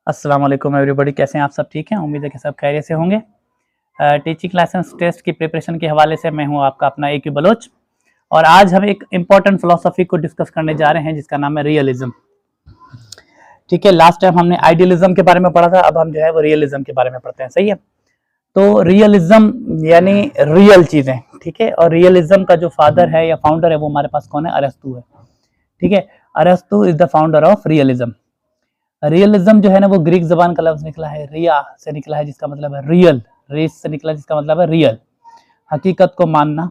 अस्सलाम वालेकुम एवरीबॉडी, कैसे हैं आप? सब ठीक हैं? उम्मीद है कि सब खैरियत से होंगे। टीचिंग लाइसेंस टेस्ट की प्रिपरेशन के हवाले से मैं हूं आपका अपना ए.क्यू. बलोच और आज हम एक इम्पॉर्टेंट फिलोसफी को डिस्कस करने जा रहे हैं जिसका नाम है रियलिज्म। ठीक है, लास्ट टाइम हमने आइडियलिज्म के बारे में पढ़ा था, अब हम जो है वो रियलिज्म के बारे में पढ़ते हैं। सही है, तो रियलिज्म यानी रियल चीजें, ठीक है। और रियलिज्म का जो फादर है या फाउंडर है वो हमारे पास कौन है? अरस्तू है। ठीक है, अरस्तू is the founder of realism. Realism जो है ना वो ग्रीक जबान का लफ्ज निकला है, रिया से निकला है जिसका मतलब है रियल, रेस से निकला जिसका मतलब है रियल, हकीकत को मानना।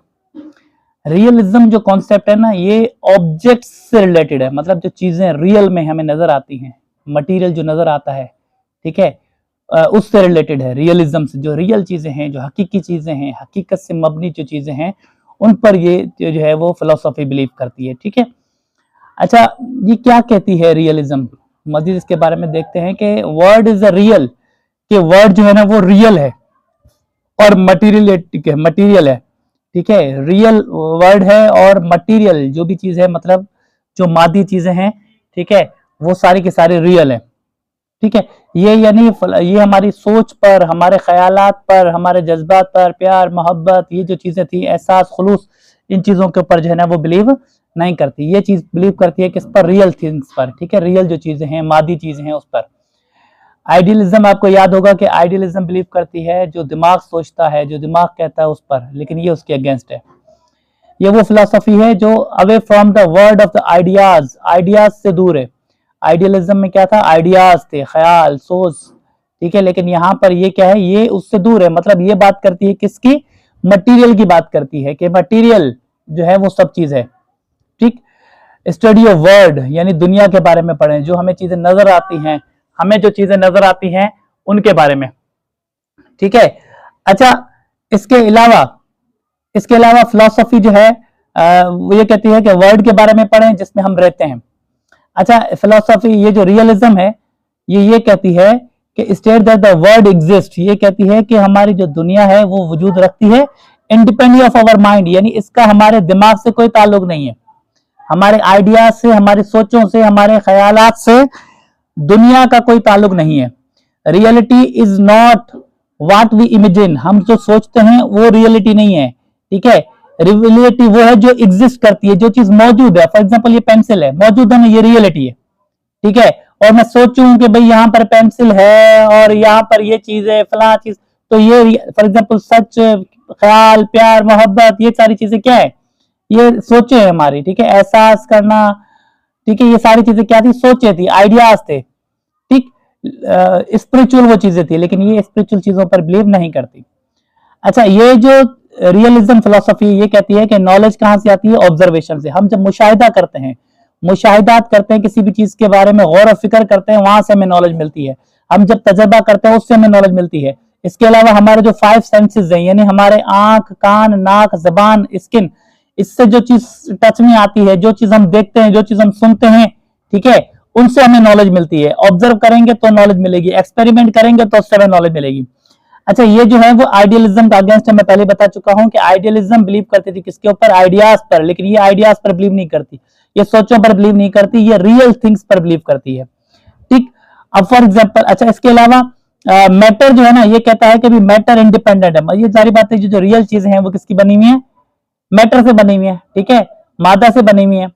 रियलिज्म जो कॉन्सेप्ट है ना ये ऑब्जेक्ट्स से रिलेटेड है, मतलब जो चीजें रियल में हमें नजर आती हैं, मटेरियल जो नजर आता है, ठीक है, उससे रिलेटेड है। रियलिज्म से जो रियल चीजें हैं, जो हकीकी चीजें हैं, हकीकत से मबनी जो चीजें हैं, उन पर ये जो है वो फिलोसफी बिलीव करती है। ठीक है, अच्छा ये क्या कहती है रियलिज्म? मजीद इसके बारे में देखते हैं कि वर्ड इज अ रियल, कि वर्ड जो है ना वो रियल है और मटीरियल है। ठीक है, रियल वर्ड है और मटीरियल जो भी चीज है, मतलब जो मादी चीजें हैं, ठीक है, वो सारी की सारी रियल है। ठीक है, ये यानी ये हमारी सोच पर, हमारे ख्यालात पर, हमारे जज्बात पर, प्यार मोहब्बत, ये जो चीजें थी, एहसास खुलूस, इन चीजों के ऊपर जो है ना वो बिलीव नहीं करती। ये चीज बिलीव करती है किस पर? रियल थिंग्स पर। ठीक है, रियल जो चीजें हैं, मादी चीजें हैं, उस पर। आइडियलिज्म, आपको याद होगा कि आइडियलिज्म बिलीव करती है जो दिमाग सोचता है, जो दिमाग कहता है उस पर, लेकिन ये उसके अगेंस्ट है। ये वो फिलोसफी है जो away from the world of the ideas, ideas से दूर है। आइडियलिज्म में क्या था? आइडियाज थे, ख्याल, सोच। ठीक है, लेकिन यहाँ पर ये क्या है? ये उससे दूर है, मतलब ये बात करती है किसकी? मटेरियल की बात करती है कि मटेरियल जो है वो सब चीज है। ठीक, स्टडी ऑफ वर्ड यानी दुनिया के बारे में पढ़ें, जो हमें चीजें नजर आती हैं, हमें जो चीजें नजर आती हैं उनके बारे में। ठीक है, अच्छा इसके अलावा फिलोसफी जो है वो ये कहती है कि वर्ड के बारे में पढ़ें जिसमें हम रहते हैं। अच्छा, फिलोसफी ये जो रियलिज्म है ये कहती है कि state that the world exist, ये कहती है कि हमारी जो दुनिया है वो वजूद रखती है इंडिपेंडेंट ऑफ आवर माइंड, यानी इसका हमारे दिमाग से कोई ताल्लुक नहीं है, हमारे आइडियाज से, हमारे सोचों से, हमारे ख्यालात से दुनिया का कोई ताल्लुक नहीं है। Reality is not what we imagine, हम जो सोचते हैं वो रियलिटी नहीं है। ठीक है, रियलिटी वो है जो एग्जिस्ट करती है, जो चीज मौजूद है। फॉर एग्जांपल ये पेंसिल है, मौजूद है ना, ये रियलिटी है। ठीक है, और मैं सोचूं कि भाई यहाँ पर पेंसिल है और यहाँ पर ये चीज है, फला चीज, तो ये फॉर एग्जांपल सच, ख्याल, प्यार, मोहब्बत, ये सारी चीजें क्या है? ये सोचे है हमारी। ठीक है, एहसास करना, ठीक है, ये सारी चीजें क्या थी? सोचे थी, आइडियाज थे। ठीक, स्पिरिचुअल वो चीजें थी, लेकिन ये स्पिरिचुअल चीजों पर बिलीव नहीं करती। अच्छा, ये जो रियलिज्म फिलोसफी ये कहती है कि नॉलेज कहां से आती है? ऑब्जर्वेशन से। हम जब मुशाहिदा करते हैं, मुशाहिदात करते हैं, किसी भी चीज के बारे में गौर और फिक्र करते हैं, वहां से हमें नॉलेज मिलती है। हम जब तजर्बा करते हैं उससे हमें नॉलेज मिलती है। इसके अलावा हमारे जो 5 सेंसेस हैं, यानी हमारे आंख, कान, नाक, जबान, स्किन, इससे जो चीज टच में आती है, जो चीज हम देखते हैं, जो चीज हम सुनते हैं, ठीक है, उनसे हमें नॉलेज मिलती है। ऑब्जर्व करेंगे तो नॉलेज मिलेगी, एक्सपेरिमेंट करेंगे तो उससे हमें नॉलेज मिलेगी। अच्छा, ये जो है वो आइडियलिज्म का अगेंस्ट है। मैं पहले बता चुका हूं कि आइडियलिज्म बिलीव करती थी किसके ऊपर? आइडियाज पर, लेकिन ये आइडियाज पर बिलीव नहीं करती, ये सोचों पर बिलीव नहीं करती, ये रियल थिंग्स पर बिलीव करती है। ठीक, अब फॉर एग्जांपल, अच्छा इसके अलावा मैटर जो है ना ये कहता है कि भी मैटर इंडिपेंडेंट है। ये सारी बातें जो रियल चीजें हैं वो किसकी बनी हुई है? मैटर से बनी हुई है। ठीक है, मादा से बनी हुई है।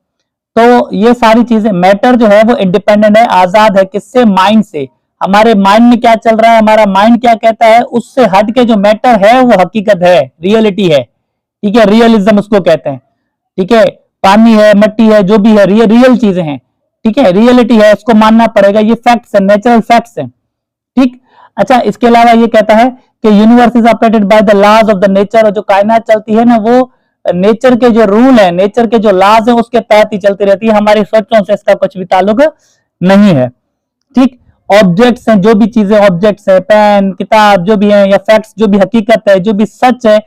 तो ये सारी चीजें, मैटर जो है वो इंडिपेंडेंट है, आजाद है, किससे? माइंड से। हमारे माइंड में क्या चल रहा है, हमारा माइंड क्या कहता है, उससे हट के जो मैटर है वो हकीकत है, रियलिटी है। ठीक है, रियलिज्म उसको कहते हैं। ठीक है, पानी है, मिट्टी है, जो भी है, रियल चीजें हैं। ठीक है, रियलिटी है, इसको मानना पड़ेगा, ये फैक्ट्स है, नेचुरल फैक्ट्स है। ठीक, अच्छा इसके अलावा ये कहता है कि universe is operated by the laws of the nature, और जो कायनात चलती है ना वो नेचर के जो रूल है, नेचर के जो लॉज है उसके तहत ही चलती रहती है, हमारी सोचों से इसका कुछ भी ताल्लुक नहीं है। ठीक, ऑब्जेक्ट्स हैं, जो भी चीजें ऑब्जेक्ट्स है, पेन, किताब, जो भी है, या फैक्ट्स, जो भी हकीकत है, जो भी सच है,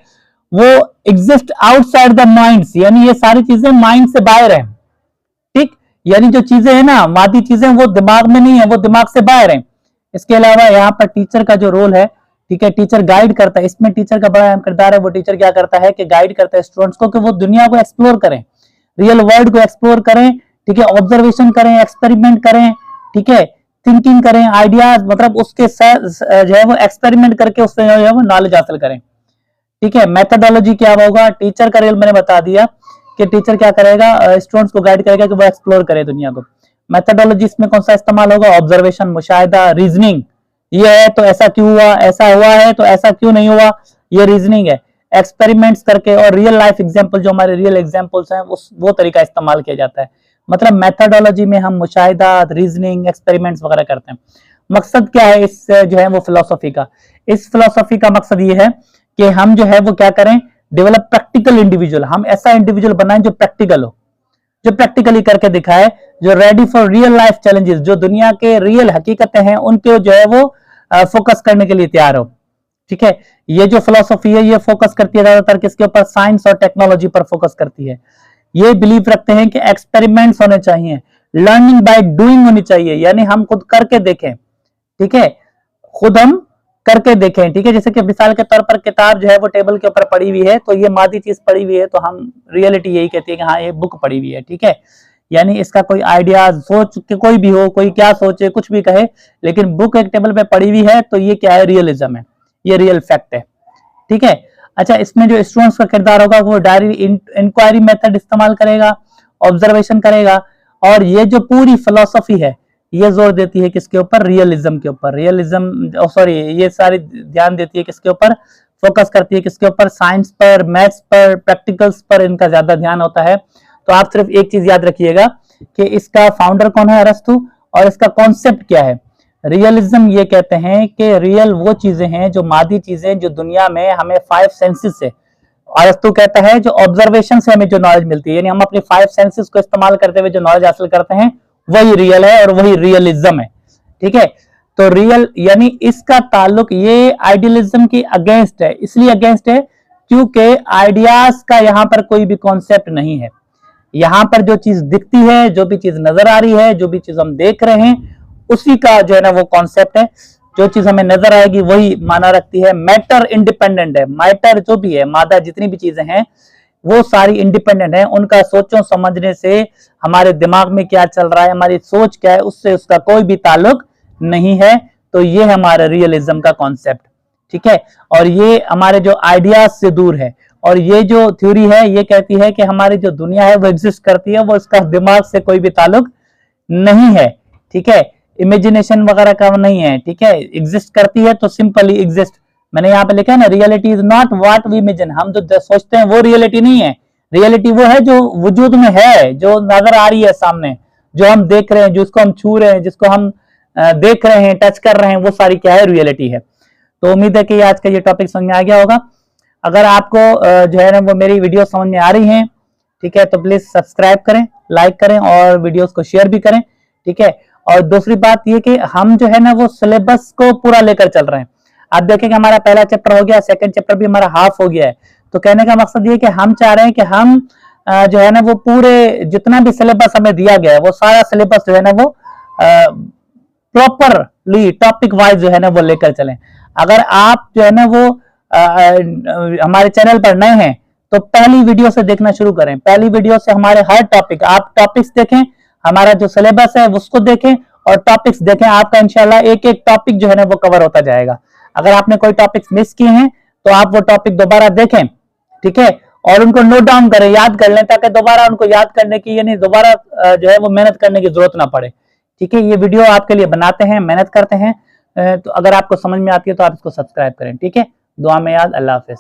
वो एग्जिस्ट आउटसाइड द माइंड्स, यानी ये सारी चीजें माइंड से बाहर है। ठीक, यानी जो चीजें है ना, मादी चीजें, वो दिमाग में नहीं है, वो दिमाग से बाहर है। इसके अलावा यहाँ पर टीचर का जो रोल है, ठीक है, टीचर गाइड करता है, इसमें टीचर का बड़ा अहम किरदार है। वो टीचर क्या करता है कि गाइड करता है स्टूडेंट्स को कि वो दुनिया को एक्सप्लोर करें, रियल वर्ल्ड को एक्सप्लोर करें। ठीक है, ऑब्जर्वेशन करें, एक्सपेरिमेंट करें। ठीक है, थिंकिंग करें, आइडियाज, मतलब उसके जो है वो एक्सपेरिमेंट करके उससे जो है वो नॉलेज हासिल करें। ठीक है, मेथोडोलॉजी क्या होगा, टीचर का रोल मैंने बता दिया कि टीचर क्या करेगा, स्टूडेंट्स को गाइड करेगा कि वो एक्सप्लोर करे दुनिया को। मेथोडोलॉजी इसमें कौन सा इस्तेमाल होगा, ऑब्जर्वेशन, मुशाहिदा, रीजनिंग, ये है तो ऐसा क्यों हुआ, ऐसा हुआ है तो ऐसा क्यों नहीं हुआ, ये रीजनिंग है। एक्सपेरिमेंट्स करके और रियल लाइफ एग्जांपल, जो हमारे रियल एग्जांपल्स हैं वो तरीका इस्तेमाल किया जाता है। मतलब मेथोडोलॉजी में हम मुशाहिदा, रीजनिंग, एक्सपेरिमेंट्स वगैरह करते हैं। मकसद क्या है इस जो है वो फिलोसफी का, इस फिलोसफी का मकसद ये है कि हम जो है वो क्या करें, डेवलप प्रैक्टिकल इंडिविजुअल, हम ऐसा इंडिविजुअल बनाएं जो प्रैक्टिकल हो, जो प्रैक्टिकली करके दिखाए, जो ready for real life challenges, जो दुनिया के रियल हकीकतें हैं उनके जो है वो फोकस करने के लिए तैयार हो। ठीक है, ये जो फिलोसफी है ये फोकस करती है ज्यादातर किसके ऊपर, साइंस और टेक्नोलॉजी पर फोकस करती है। ये बिलीव रखते हैं कि एक्सपेरिमेंट्स होने चाहिए, लर्निंग बाय डूइंग होनी चाहिए, यानी हम खुद करके देखें। ठीक है, खुद हम करके देखें। ठीक है, जैसे कि मिसाल के तौर पर किताब जो है वो टेबल के ऊपर पड़ी हुई है, तो ये मादी चीज पड़ी हुई है, तो हम रियलिटी यही कहती है कि हाँ ये बुक पड़ी हुई है। ठीक है, यानी इसका कोई आइडिया, सोच के कोई भी हो, कोई क्या सोचे, कुछ भी कहे, लेकिन बुक एक टेबल पे पड़ी हुई है तो ये क्या है, रियलिज्म है, ये रियल फैक्ट है। ठीक है, अच्छा, इसमें जो स्टूडेंट्स का किरदार होगा वो डायरी इंक्वायरी मेथड इस्तेमाल करेगा, ऑब्जर्वेशन करेगा, और ये जो पूरी फिलोसफी है ये जोर देती है किसके ऊपर, रियलिज्म के ऊपर। रियलिज्म सॉरी, ये सारी ध्यान देती है किसके ऊपर, फोकस करती है किसके ऊपर, साइंस पर, मैथ्स पर, प्रैक्टिकल्स पर इनका ज्यादा ध्यान होता है। तो आप सिर्फ एक चीज याद रखिएगा कि इसका फाउंडर कौन है, अरस्तु, और इसका कॉन्सेप्ट क्या है। रियलिज्म ये कहते हैं कि रियल वो चीजें हैं, जो मादी चीजें, जो दुनिया में हमें 5 सेंसेस से, अरस्तु कहता है जो ऑब्जर्वेशन से हमें जो नॉलेज मिलती है, यानी हम अपने 5 सेंसेस को इस्तेमाल करते हुए जो नॉलेज हासिल करते हैं वही रियल है और वही रियलिज्म है। ठीक है, तो रियल यानी इसका ताल्लुक ये आइडियलिज्म की अगेंस्ट है, इसलिए अगेंस्ट है क्योंकि आइडियाज का यहां पर कोई भी कॉन्सेप्ट नहीं है। यहां पर जो चीज दिखती है, जो भी चीज नजर आ रही है, जो भी चीज हम देख रहे हैं, उसी का जो है ना वो कॉन्सेप्ट है। जो चीज हमें नजर आएगी वही माना रखती है। मैटर इंडिपेंडेंट है, मैटर जो भी है, मादा जितनी भी चीजें हैं वो सारी इंडिपेंडेंट है। उनका सोचो समझने से, हमारे दिमाग में क्या चल रहा है, हमारी सोच क्या है, उससे उसका कोई भी ताल्लुक नहीं है। तो ये हमारा रियलिज्म का कॉन्सेप्ट। ठीक है, और ये हमारे जो आइडियाज से दूर है। और ये जो थ्योरी है ये कहती है कि हमारी जो दुनिया है वो एग्जिस्ट करती है, वो इसका दिमाग से कोई भी ताल्लुक नहीं है। ठीक है, इमेजिनेशन वगैरह का नहीं है। ठीक है, एग्जिस्ट करती है तो सिंपली एग्जिस्ट, मैंने यहाँ पे लिखा है ना, reality is not what we imagine, हम जो सोचते हैं वो रियलिटी नहीं है। रियलिटी वो है जो वजूद में है, जो नजर आ रही है सामने, जो हम देख रहे हैं, जिसको हम छू रहे हैं, जिसको हम देख रहे हैं, टच कर रहे हैं, वो सारी क्या है, रियलिटी है। तो उम्मीद है कि आज का ये टॉपिक समझ में आ गया होगा। अगर आपको जो है ना वो मेरी वीडियो समझ में आ रही है, ठीक है, तो प्लीज सब्सक्राइब करें, लाइक करें और वीडियोस को शेयर भी करें। ठीक है, और दूसरी बात ये कि हम जो है ना वो सिलेबस को पूरा लेकर चल रहे हैं। आप देखेंगे हमारा पहला चैप्टर हो गया, सेकंड चैप्टर भी हमारा हाफ हो गया है। तो कहने का मकसद ये कि हम चाह रहे हैं कि हम जो है ना वो पूरे जितना भी सिलेबस हमें दिया गया है वो सारा सिलेबस जो है ना वो प्रॉपरली टॉपिक वाइज जो है ना वो लेकर चलें। अगर आप जो है ना वो हमारे चैनल पर नए हैं तो पहली वीडियो से देखना शुरू करें। पहली वीडियो से हमारे हर टॉपिक, आप टॉपिक्स देखें, हमारा जो सिलेबस है उसको देखें और टॉपिक्स देखें, आपका इंशाल्लाह एक एक टॉपिक जो है ना वो कवर होता जाएगा। अगर आपने कोई टॉपिक्स मिस किए हैं तो आप वो टॉपिक दोबारा देखें। ठीक है, और उनको नोट डाउन करें, याद कर लें, ताकि दोबारा उनको याद करने की यानी दोबारा जो है वो मेहनत करने की जरूरत ना पड़े। ठीक है, ये वीडियो आपके लिए बनाते हैं, मेहनत करते हैं। तो अगर आपको समझ में आती है तो आप इसको सब्सक्राइब करें। ठीक है, दुआ में याद। अल्लाह हाफिज।